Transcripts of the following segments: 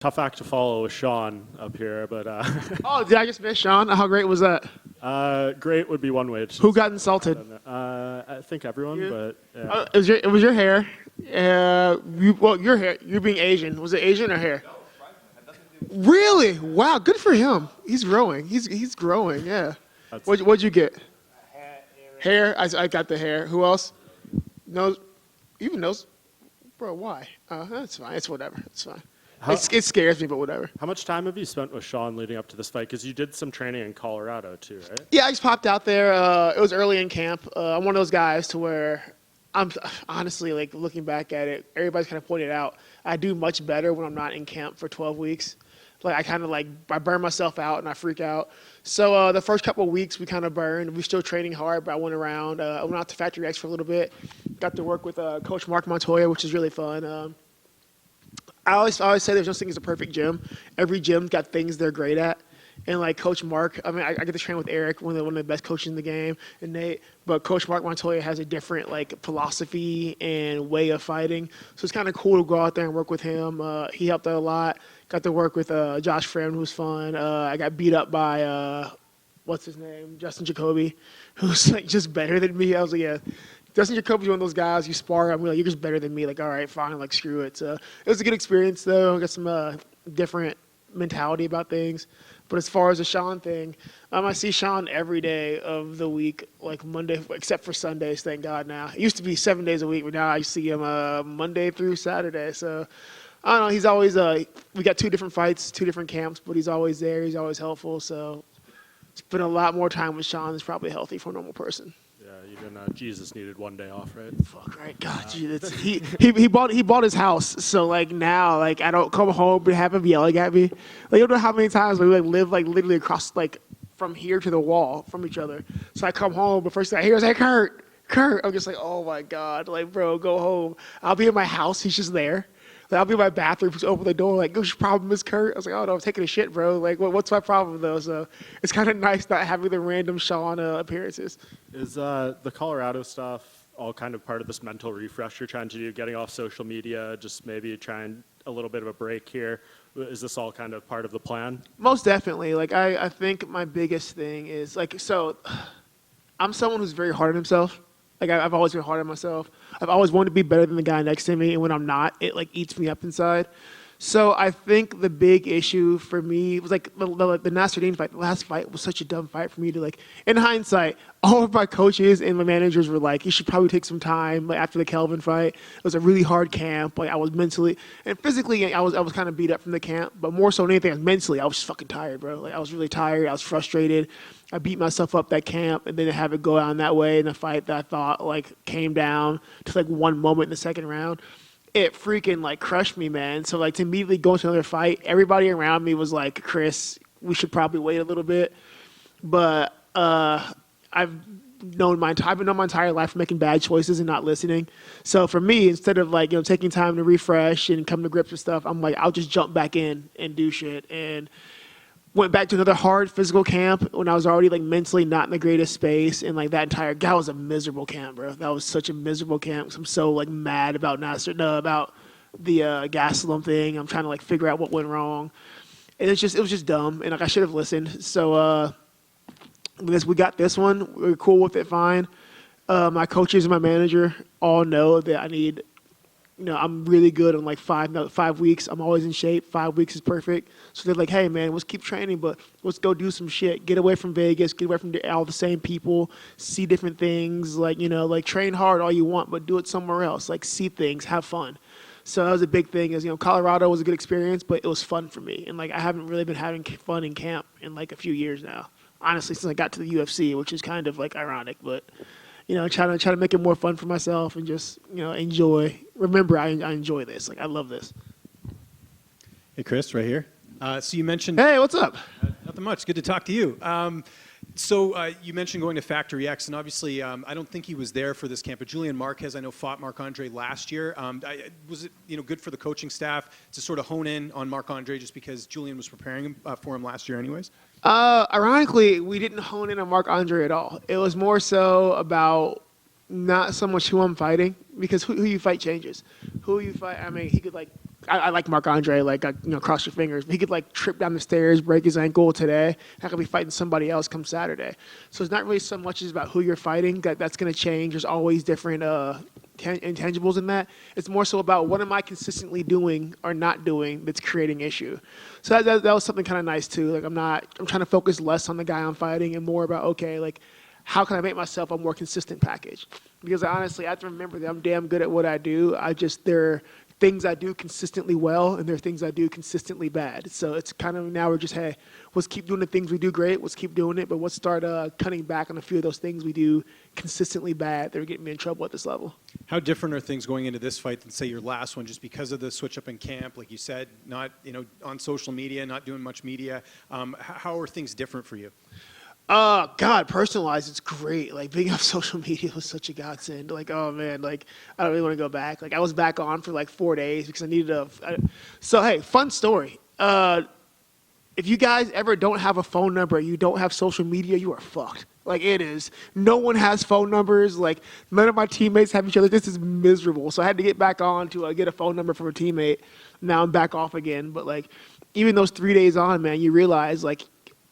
Tough act to follow with Sean up here, but Oh, did I just miss Sean? How great was that? great would be one way. Who got insulted? I think everyone, You? but yeah. It was your hair. Your hair. You being Asian. Was it Asian or hair? Really? Wow. Good for him. He's growing. He's growing. Yeah. What'd you get? Hair. I got the hair. Who else? Nose. Even nose. Bro, why? That's fine. It's whatever. It's fine. It scares me, but whatever. How much time have you spent with Sean leading up to this fight? Because you did some training in Colorado too, right? Yeah, I just popped out there. It was early in camp. I'm one of those guys to where I'm honestly, like, looking back at it, everybody's kind of pointed out I do much better when I'm not in camp for 12 weeks. Like, I kind of I burn myself out and I freak out. So the first couple of weeks we kind of burned. We're still training hard, but I went around. I went out to Factory X for a little bit. Got to work with Coach Marc Montoya, which is really fun. I always say there's no thing as a perfect gym. Every gym's got things they're great at. And like Coach Marc, I mean, I get to train with Eric, one of the best coaches in the game, and Nate. But Coach Marc Montoya has a different philosophy and way of fighting. So it's kind of cool to go out there and work with him. He helped out a lot. Got to work with Josh Friend, who was fun. I got beat up by what's his name, Justin Jacoby, who's just better than me. I was like, yeah. Justin Jacoby's one of those guys you spar. I'm like, you're just better than me. Like, all right, fine. Screw it. So it was a good experience, though. I got some different mentality about things. But as far as the Sean thing, I see Sean every day of the week, like Monday, except for Sundays, thank God now. It used to be 7 days a week, but now I see him Monday through Saturday. So, I don't know. He's always we got 2 different fights, 2 different camps, but he's always there. He's always helpful. So, spend a lot more time with Sean is probably healthy for a normal person. Even Jesus needed 1 day off, right? Fuck right, God, he bought his house, so now I don't come home and have him yelling at me. You don't know how many times we live literally across from here to the wall from each other. So I come home, but first thing I hear is Kurt. I'm just oh my God, bro, go home. I'll be in my house, he's just there. I'll be in my bathroom, just open the door, what's your problem, Miss Kurt? I was oh no, I'm taking a shit, bro. What's my problem though? So it's kind of nice not having the random Sean appearances. Is the Colorado stuff all kind of part of this mental refresh you're trying to do, getting off social media, just maybe trying a little bit of a break here? Is this all kind of part of the plan? Most definitely. I think my biggest thing is, so I'm someone who's very hard on himself. I've always been hard on myself. I've always wanted to be better than the guy next to me, and when I'm not, it eats me up inside. So I think the big issue for me was the Nasruddin fight. The last fight was such a dumb fight for me to in hindsight, all of my coaches and my managers were you should probably take some time after the Kelvin fight. It was a really hard camp. I was mentally and physically, I was kind of beat up from the camp, but more so than anything, mentally, I was just fucking tired, bro. I was really tired. I was frustrated. I beat myself up that camp, and then to have it go down that way in a fight that I thought came down to one moment in the second round. It freaking crushed me, man. So to immediately go into another fight, everybody around me was Chris, we should probably wait a little bit. But I've known my entire life for making bad choices and not listening. So for me, instead of taking time to refresh and come to grips with stuff, I'm I'll just jump back in and do shit. And went back to another hard physical camp when I was already mentally not in the greatest space, and that was a miserable camp, bro. That was such a miserable camp. I'm so mad about about the Gastelum thing. I'm trying to figure out what went wrong, and it was just dumb. And I should have listened. So we got this one. We're cool with it, fine. My coaches and my manager all know that I need. I'm really good on 5 weeks. I'm always in shape. 5 weeks is perfect. So they're hey, man, let's keep training, but let's go do some shit. Get away from Vegas. Get away from all the same people. See different things. Train hard all you want, but do it somewhere else. See things. Have fun. So that was a big thing. Colorado was a good experience, but it was fun for me. And I haven't really been having fun in camp in a few years now. Honestly, since I got to the UFC, which is kind of ironic, but. Try to make it more fun for myself and just, enjoy. Remember, I enjoy this. I love this. Hey, Chris, right here. So you mentioned... Hey, what's up? Nothing much. Good to talk to you. So you mentioned going to Factory X, and obviously I don't think he was there for this camp, but Julian Marquez, I know, fought Marc-Andre last year. Was it good for the coaching staff to sort of hone in on Marc-Andre just because Julian was preparing him, for him last year anyways? Ironically, we didn't hone in on Marc-Andre at all. It was more so about not so much who I'm fighting, because who you fight changes. Who you fight, I mean, he could I like Marc-Andre, cross your fingers. He could like trip down the stairs, break his ankle today. I could be fighting somebody else come Saturday. So it's not really so much as about who you're fighting. That's going to change. There's always different intangibles in that. It's more so about what am I consistently doing or not doing that's creating issue. So that was something kind of nice too. Like I'm trying to focus less on the guy I'm fighting and more about, okay, like how can I make myself a more consistent package? Because honestly, I have to remember that I'm damn good at what I do. There are things I do consistently well, and there are things I do consistently bad. So it's kind of now we're just, hey, let's keep doing the things we do great. Let's keep doing it, but let's start cutting back on a few of those things we do consistently bad that are getting me in trouble at this level. How different are things going into this fight than, say, your last one, just because of the switch up in camp? Like you said, not on social media, not doing much media. How are things different for you? God, personalized, it's great. Like being on social media was such a godsend. Like, oh man, like I don't really want to go back. Like I was back on for like 4 days because I needed so hey, fun story. If you guys ever don't have a phone number, you don't have social media, you are fucked. Like it is. No one has phone numbers. Like none of my teammates have each other. This is miserable. So I had to get back on to get a phone number from a teammate. Now I'm back off again. But like even those 3 days on, man, you realize like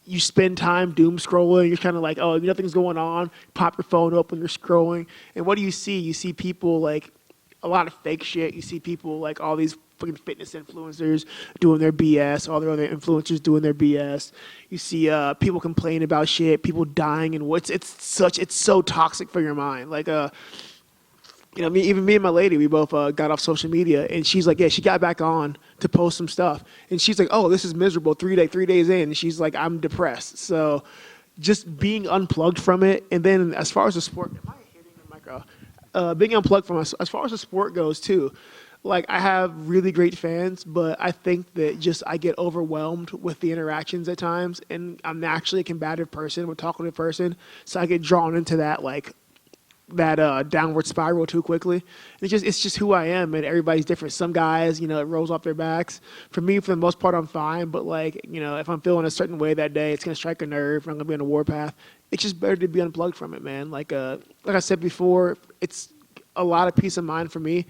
you spend time doom scrolling. You're kind of like, oh, nothing's going on. Pop your phone open, you're scrolling. And what do you see? You see people like a lot of fake shit. You see people like all these fucking fitness influencers doing their BS, all their other influencers doing their BS. You see people complain about shit, people dying, and it's so toxic for your mind. Like even me and my lady, we both got off social media, and she's like, yeah, she got back on to post some stuff, and she's like, oh, this is miserable. 3 days in, and she's like, I'm depressed. So just being unplugged from it, and then as far as the sport, am I hitting the micro? Being unplugged from us, as far as the sport goes too. Like I have really great fans, but I think that just I get overwhelmed with the interactions at times, and I'm naturally a combative person, I'm a talkative person, so I get drawn into that downward spiral too quickly. It's just who I am, and everybody's different. Some guys, it rolls off their backs. For me, for the most part, I'm fine, but if I'm feeling a certain way that day, it's gonna strike a nerve, and I'm gonna be on a warpath. It's just better to be unplugged from it, man. Like I said before, it's a lot of peace of mind for me.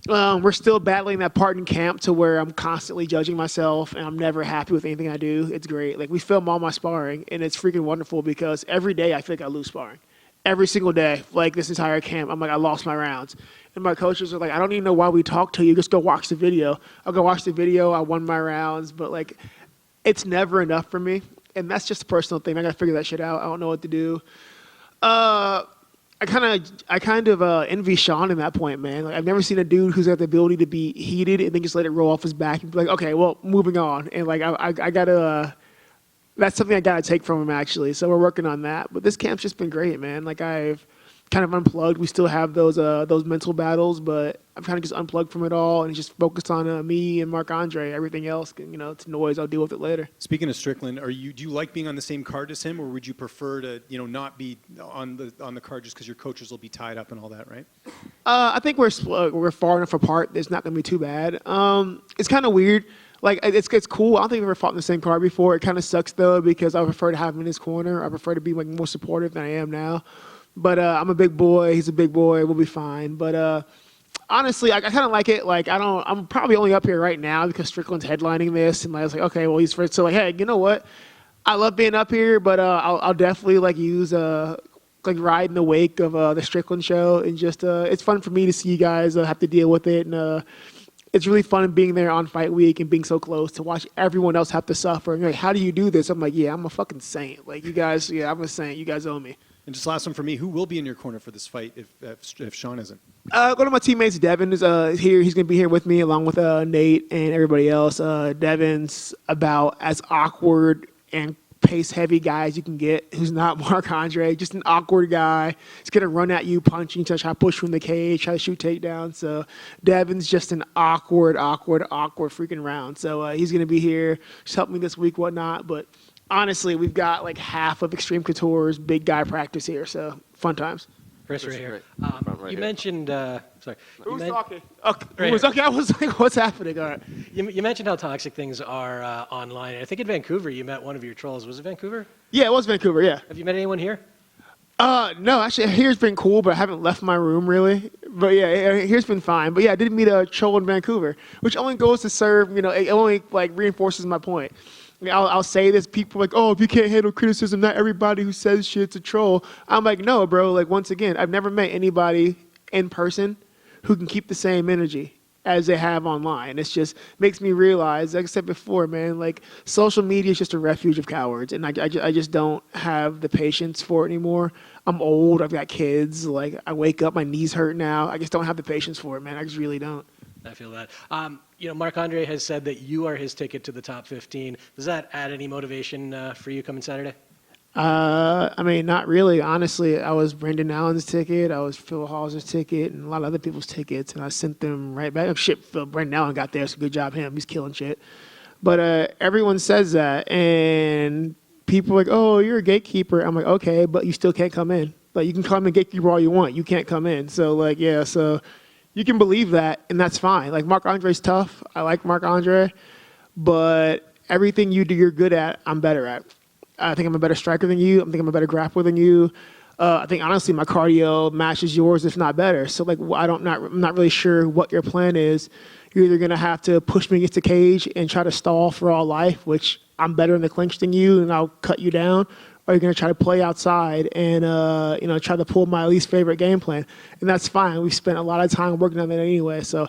We're still battling that part in camp to where I'm constantly judging myself and I'm never happy with anything I do. It's great. Like we film all my sparring and it's freaking wonderful because every day I feel like I lose sparring. Every single day, like this entire camp, I'm like, I lost my rounds. And my coaches are like, I don't even know why we talk to you. Just go watch the video. I'll go watch the video. I won my rounds. But like, it's never enough for me. And that's just a personal thing. I got to figure that shit out. I don't know what to do. I kind of envy Sean in that point, man. Like I've never seen a dude who's got the ability to be heated and then just let it roll off his back and be like, okay, well, moving on. And like I gotta, that's something I gotta take from him actually. So we're working on that. But this camp's just been great, man. Like I've kind of unplugged. We still have those mental battles, but I'm kind of just unplugged from it all and just focused on me and Marc-Andre. Everything else, it's noise. I'll deal with it later. Speaking of Strickland, do you like being on the same card as him, or would you prefer to not be on the card just because your coaches will be tied up and all that, right? I think we're far enough apart. It's not going to be too bad. It's kind of weird. Like it's cool. I don't think we've ever fought in the same card before. It kind of sucks though because I prefer to have him in his corner. I prefer to be like more supportive than I am now. But I'm a big boy. He's a big boy. We'll be fine. But honestly, I kind of like it. Like I'm probably only up here right now because Strickland's headlining this, and I was like, okay, well he's first. So like, hey, you know what? I love being up here, but I'll definitely like use ride in the wake of the Strickland show, and just it's fun for me to see you guys have to deal with it, and it's really fun being there on fight week and being so close to watch everyone else have to suffer. And you're like, how do you do this? I'm like, yeah, I'm a fucking saint. Like you guys, yeah, I'm a saint. You guys owe me. And just last one for me, who will be in your corner for this fight if Sean isn't? One of my teammates, Devin, is here. He's going to be here with me along with Nate and everybody else. Devin's about as awkward and pace-heavy guy as you can get, who's not Marc-Andre, just an awkward guy. He's going to run at you, punch you, try to push you in the cage, try to shoot takedowns. So Devin's just an awkward freaking round. So he's going to be here, just help me this week, whatnot. But honestly, we've got like half of Extreme Couture's big guy practice here, so fun times. Chris, right here. You here. mentioned, sorry. Who's you talking? Right Okay, I was like, what's happening? All right. You mentioned how toxic things are online. I think in Vancouver you met one of your trolls. Was it Vancouver? Yeah, it was Vancouver, yeah. Have you met anyone here? No, actually, here's been cool, but I haven't left my room really. But yeah, here's been fine. But yeah, I did meet a troll in Vancouver, which only goes to serve, it only like reinforces my point. I'll say this, people are like, oh, if you can't handle criticism, not everybody who says shit's a troll. I'm like, no, bro. Like, once again, I've never met anybody in person who can keep the same energy as they have online. It's just makes me realize, like I said before, man, like social media is just a refuge of cowards, and I just don't have the patience for it anymore. I'm old. I've got kids. Like I wake up, my knees hurt now. I just don't have the patience for it, man. I just really don't. I feel that. Marc-Andre has said that you are his ticket to the top 15. Does that add any motivation for you coming Saturday? I mean, not really. Honestly, I was Brendan Allen's ticket, I was Phil Hauser's ticket, and a lot of other people's tickets, and I sent them right back. Oh, shit, Brendan Allen got there, so good job him. He's killing shit. But everyone says that, and people are like, oh, you're a gatekeeper. I'm like, okay, but you still can't come in. Like, you can come and gatekeeper all you want. You can't come in. So, like, yeah, so you can believe that, and that's fine. Like, Marc-Andre's tough. I like Marc-Andre, but everything you do you're good at, I'm better at. I think I'm a better striker than you. I think I'm a better grappler than you. I think honestly my cardio matches yours, if not better. So like I'm not really sure what your plan is. You're either gonna have to push me against the cage and try to stall for all life, which I'm better in the clinch than you, and I'll cut you down, or you're gonna try to play outside and try to pull my least favorite game plan, and that's fine. We spent a lot of time working on that anyway. So,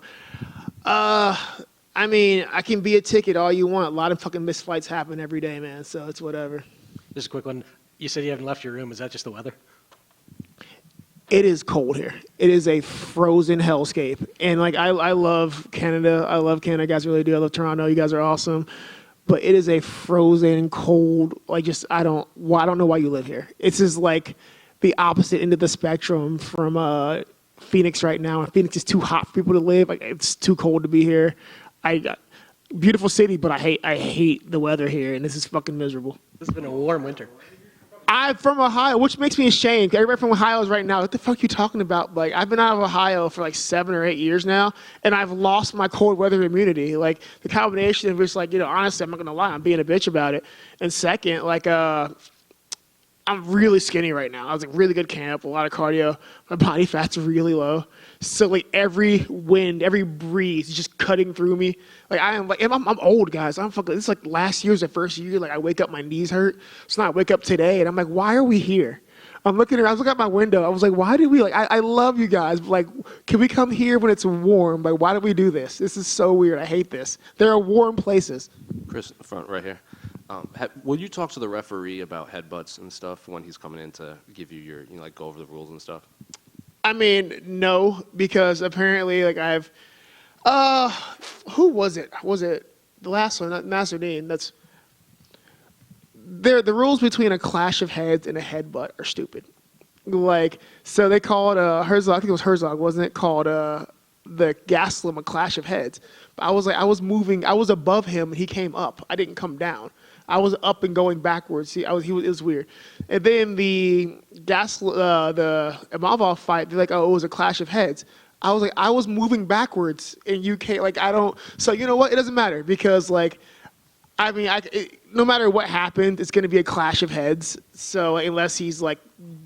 I mean, I can be a ticket all you want. A lot of fucking missed fights happen every day, man. So it's whatever. Just a quick one. You said you haven't left your room. Is that just the weather? It is cold here. It is a frozen hellscape. And like I love Canada. I love Canada. You guys really do. I love Toronto. You guys are awesome. But it is a frozen, cold, like just I don't know why you live here. It's just like the opposite end of the spectrum from Phoenix right now. Phoenix is too hot for people to live. Like it's too cold to be here. Beautiful city, but I hate the weather here, and this is fucking miserable. This has been a warm winter. I'm from Ohio, which makes me ashamed. Everybody from Ohio is right now, what the fuck are you talking about? Like, I've been out of Ohio for like 7 or 8 years now, and I've lost my cold weather immunity. Like, the combination of just like, honestly, I'm not gonna lie, I'm being a bitch about it. And second, like, I'm really skinny right now. I was like really good camp, a lot of cardio. My body fat's really low. So like every wind, every breeze is just cutting through me. Like I'm old, guys. I'm fucking. It's like last year's the first year. Like I wake up, my knees hurt. So now I wake up today, and I'm like, why are we here? I was looking out my window. I was like, why did we like? I love you guys. But like, can we come here when it's warm? Like, why do we do this? This is so weird. I hate this. There are warm places. Chris, in the front right here. Will you talk to the referee about headbutts and stuff when he's coming in to give you your, like go over the rules and stuff? I mean, no, because apparently, like I've, who was it? Was it the last one? Not Nasruddin. That's the rules between a clash of heads and a headbutt are stupid. Like, so they called Herzog. I think it was Herzog, wasn't it? Called the Gaslam a clash of heads. But I was moving. I was above him, and he came up. I didn't come down. I was up and going backwards. It was weird. And then the Imavov fight, they're like, oh, it was a clash of heads. I was like, I was moving backwards, and you can't, like, I don't. So you know what? It doesn't matter because, like, I mean, no matter what happened, it's going to be a clash of heads. So unless he's like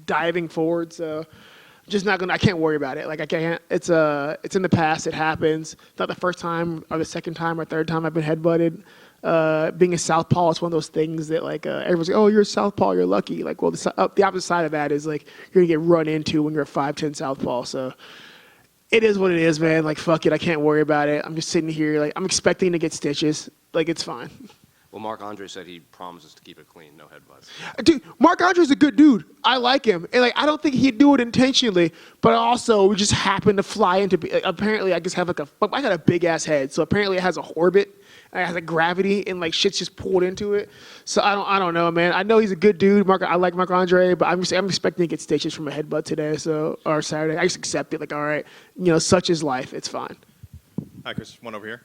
diving forward, so just not gonna. I can't worry about it. Like I can't. It's in the past. It happens. It's not the first time or the second time or third time I've been headbutted. Being a southpaw, it's one of those things that like everyone's like, oh, you're a southpaw, you're lucky. Like, well, the opposite side of that is like you're gonna get run into when you're a 5'10" southpaw. So it is what it is, man. Like, fuck it, I can't worry about it. I'm just sitting here, like, I'm expecting to get stitches. Like, it's fine. Well, Marc-Andre said he promises to keep it clean, no headbutts. Dude, Marc-Andre's a good dude. I like him. And, like, I don't think he'd do it intentionally, but also we just happen to fly into, apparently I just have like I got a big ass head, so apparently it has a orbit, and it has a gravity, and like shit's just pulled into it. So I don't know, man. I know he's a good dude. I like Marc-Andre, but I'm expecting to get stitches from a headbutt today, or Saturday. I just accept it, like, all right, such is life. It's fine. Hi, Chris. One over here.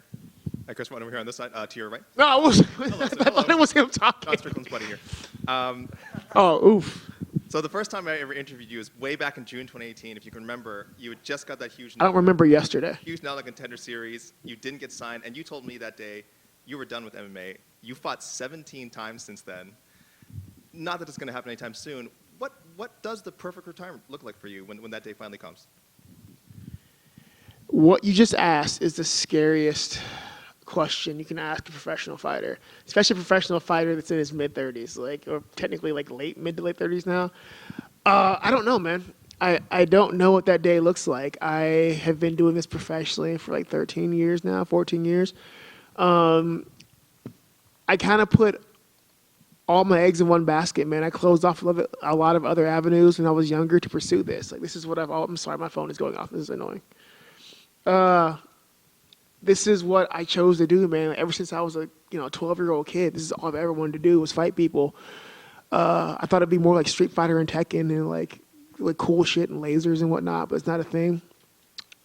Hi, Chris. One over here on this side, to your right. No, I thought it was him talking. John Strickland's buddy here. Oh, oof. So the first time I ever interviewed you was way back in June 2018. If you can remember, you had just got that huge. I don't remember yesterday. Huge Now the Contender series. You didn't get signed, and you told me that day you were done with MMA. You fought 17 times since then. Not that it's going to happen anytime soon. what does the perfect retirement look like for you when that day finally comes? What you just asked is the scariest question you can ask a professional fighter, especially a professional fighter that's in his mid-30s, like, or technically like mid to late 30s now. I don't know, man. I don't know what that day looks like. I have been doing this professionally for like 13 years now, 14 years. I kind of put all my eggs in one basket, man. I closed off a lot of other avenues when I was younger to pursue this. Like, this is what I'm sorry, my phone is going off. This is annoying. This is what I chose to do, man. Ever since I was a 12-year-old kid, this is all I've ever wanted to do was fight people. I thought it'd be more like Street Fighter and Tekken and like cool shit and lasers and whatnot, but it's not a thing.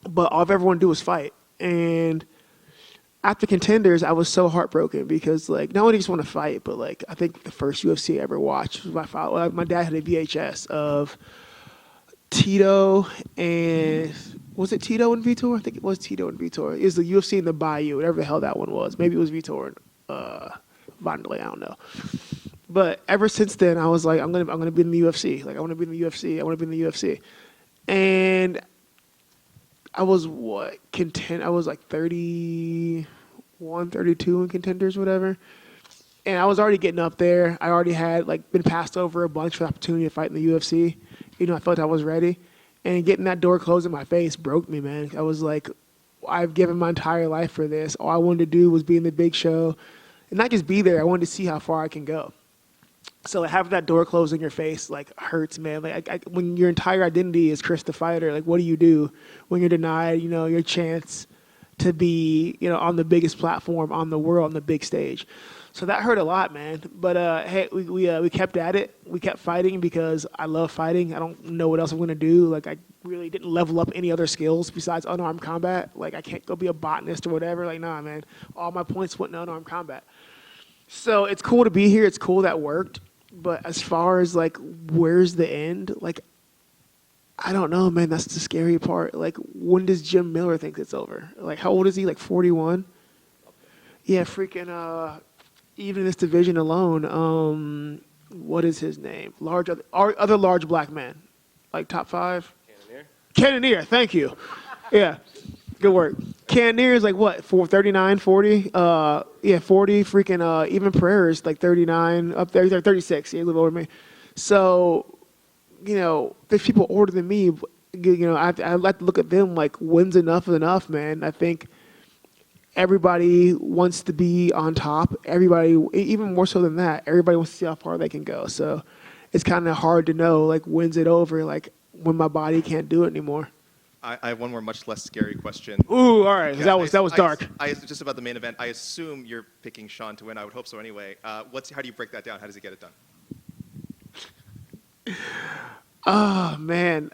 But all I've ever wanted to do was fight. And after Contenders, I was so heartbroken because like not only just want to fight, but like I think the first UFC I ever watched was my dad had a VHS of Tito and was it Tito and Vitor? I think it was Tito and Vitor. It was the UFC in the Bayou, whatever the hell that one was. Maybe it was Vitor and Vandalay, I don't know. But ever since then, I was like, I'm gonna be in the UFC. Like I want to be in the UFC. I want to be in the UFC. And I was I was like 31, 32 in Contenders, whatever. And I was already getting up there. I already had like been passed over a bunch for the opportunity to fight in the UFC. I felt I was ready. And getting that door closed in my face broke me, man. I was like, I've given my entire life for this. All I wanted to do was be in the big show. And not just be there, I wanted to see how far I can go. So like, having that door closed in your face like hurts, man. Like when your entire identity is Chris the Fighter, like what do you do when you're denied, your chance to be, on the biggest platform on the world, on the big stage? So that hurt a lot, man. But hey, we kept at it. We kept fighting because I love fighting. I don't know what else I'm gonna do. Like I really didn't level up any other skills besides unarmed combat. Like I can't go be a botanist or whatever. Like nah, man. All my points went in unarmed combat. So it's cool to be here. It's cool that worked. But as far as like where's the end, like I don't know, man. That's the scary part. Like when does Jim Miller think it's over? Like how old is he? Like 41? Yeah, freaking even in this division alone, what is his name? Other large black man, like top 5. Cannonier, thank you. Yeah, good work. Cannonier is like what, 39, 40? Yeah, 40. Freaking even Pereira is like 39 up there. He's like 36. Yeah, a little over me. So, there's people older than me. I like to look at them like when's enough is enough, man. I think everybody wants to be on top. Everybody, even more so than that, everybody wants to see how far they can go. So it's kind of hard to know, like, when's it over, like, when my body can't do it anymore. I have one more much less scary question. Ooh, all right. Yeah, that was dark. Just about the main event. I assume you're picking Sean to win. I would hope so anyway. How do you break that down? How does he get it done? Oh, man.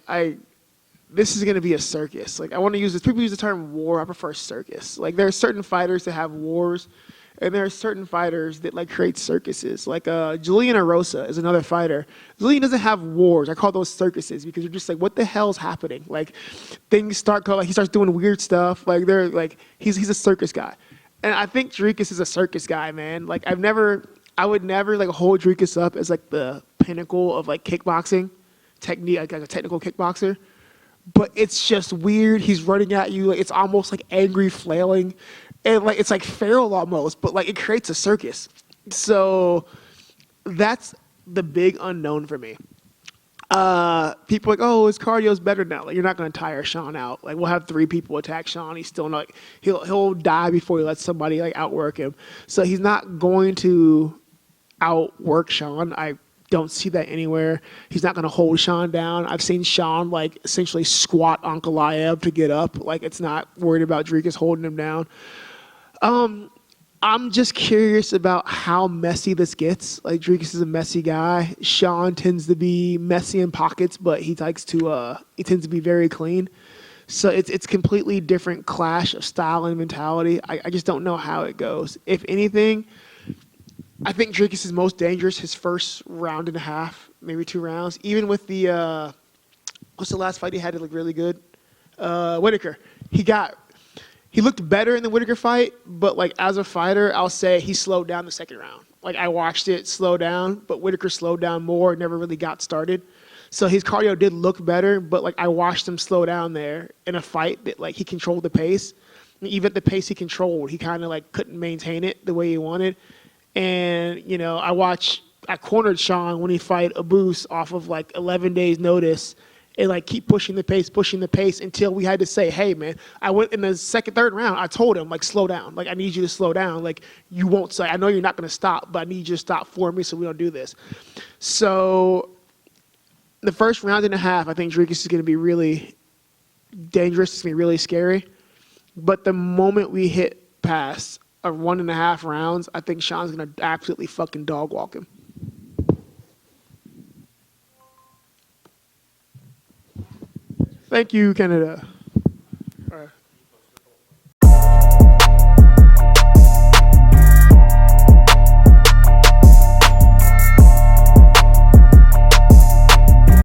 This is going to be a circus. Like, I want to use this. People use the term war. I prefer circus. Like, there are certain fighters that have wars, and there are certain fighters that, like, create circuses. Like, Julian Erosa is another fighter. Julian doesn't have wars. I call those circuses because you're just like, what the hell's happening? Like, things start going, like, he starts doing weird stuff. Like, he's a circus guy. And I think Dricus is a circus guy, man. Like, I would never, like, hold Dricus up as, like, the pinnacle of, like, kickboxing technique, like a technical kickboxer. But it's just weird. He's running at you. Like, it's almost like angry flailing. And like it's like feral almost, but like it creates a circus. So that's the big unknown for me. People are like, oh, his cardio's better now. Like you're not going to tire Sean out. Like we'll have 3 people attack Sean. He's still not. He'll die before he lets somebody like outwork him. So he's not going to outwork Sean. I don't see that anywhere. He's not going to hold Sean down. I've seen Sean like essentially squat on Goliath to get up. Like it's not worried about Dricus holding him down. I'm just curious about how messy this gets. Like Dricus is a messy guy. Sean tends to be messy in pockets, but he tends to be very clean. So it's completely different clash of style and mentality. I just don't know how it goes. If anything, I think Dricus is most dangerous his first round and a half, maybe 2 rounds. Even with the what's the last fight he had that looked really good? Whitaker. He looked better in the Whitaker fight, but like as a fighter, I'll say he slowed down the second round. Like I watched it slow down, but Whitaker slowed down more, never really got started. So his cardio did look better, but like I watched him slow down there in a fight that like he controlled the pace. And even at the pace he controlled, he kind of like couldn't maintain it the way he wanted. And you know, I cornered Sean when he fight Abus off of like 11 days notice, and like keep pushing the pace until we had to say, hey man, I went in the third round, I told him like slow down, like I need you to slow down, like you won't say, I know you're not going to stop, but I need you to stop for me so we don't do this. So the first round and a half, I think Dricus is going to be really dangerous. It's going to be really scary. But the moment we hit past a 1.5 rounds, I think Sean's going to absolutely fucking dog walk him. Thank you, Canada.